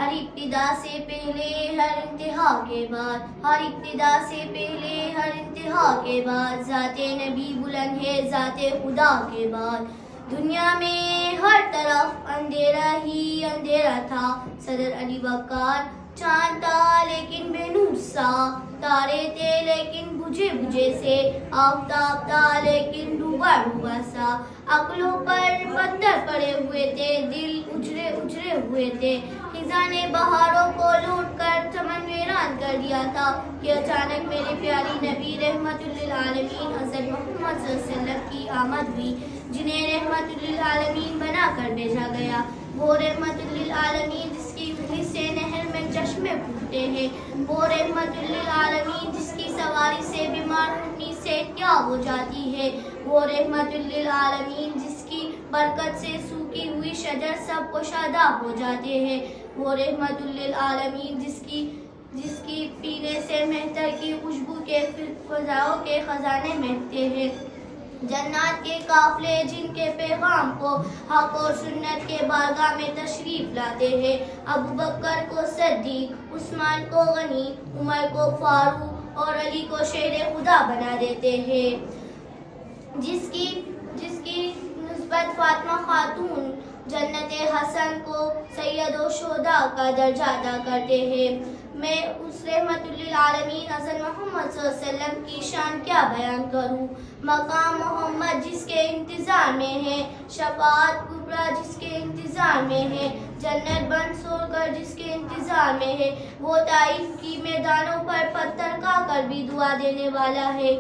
ہر ابتدا سے پہلے ہر انتہا کے بعد، ہر ابتدا سے پہلے ہر انتہا کے بعد، ذات نبی بلند ہے ذات خدا کے بعد۔ دنیا میں ہر طرف اندھیرا ہی اندھیرا تھا، صدر علی بکار چاند تھا لیکن بے نور سا، تارے تھے لیکن بجھے بجھے سے، آفتاب تھا لیکن ڈوبا ڈوبا سا، عقلوں پر پتھر پڑے ہوئے تھے، دل اجڑے اجڑے ہوئے تھے، خزاں نے بہاروں کو لوٹ کر چمن ویران کر دیا تھا کہ اچانک میرے پیاری نبی رحمت للعالمین حضرت محمد صلی اللہ علیہ وسلم کی آمد ہوئی، جنہیں رحمت للعالمین بنا کر بھیجا گیا۔ وہ رحمت للعالمین جس کی انگلی سے نہر میں چشمے پھوٹتے ہیں، وہ رحمت للعالمین جس کی سواری سے بیمار اپنی صحت کیا ہو جاتی ہے، وہ رحمت للعالمین جس کی برکت سے سوکھی ہوئی شجر سب کو شاداب ہو جاتے ہیں، وہ رحمت للعالمین جس کی پینے سے مہتر کی خوشبو کے فضاؤں کے خزانے مہکتے ہیں، جنات کے قافلے جن کے پیغام کو حق اور سنت کے بارگاہ میں تشریف لاتے ہیں، ابو بکر کو صدیق، عثمان کو غنی، عمر کو فاروق اور علی کو شیر خدا بنا دیتے ہیں، جس کی نسبت فاطمہ خاتون جنت حسن کو سید و شہداء کا درجہ ادا کرتے ہیں۔ میں اس رحمت للعالمین حضرت محمد صلی اللہ علیہ وسلم کی شان کیا بیان کروں، مقام محمد جس کے انتظار میں ہے، شفاعت کبریٰ جس کے انتظار میں ہے، جنت بن سو کر جس کے انتظار میں ہے، وہ طائف کی میدانوں پر پتھر کھا کر بھی دعا دینے والا ہے۔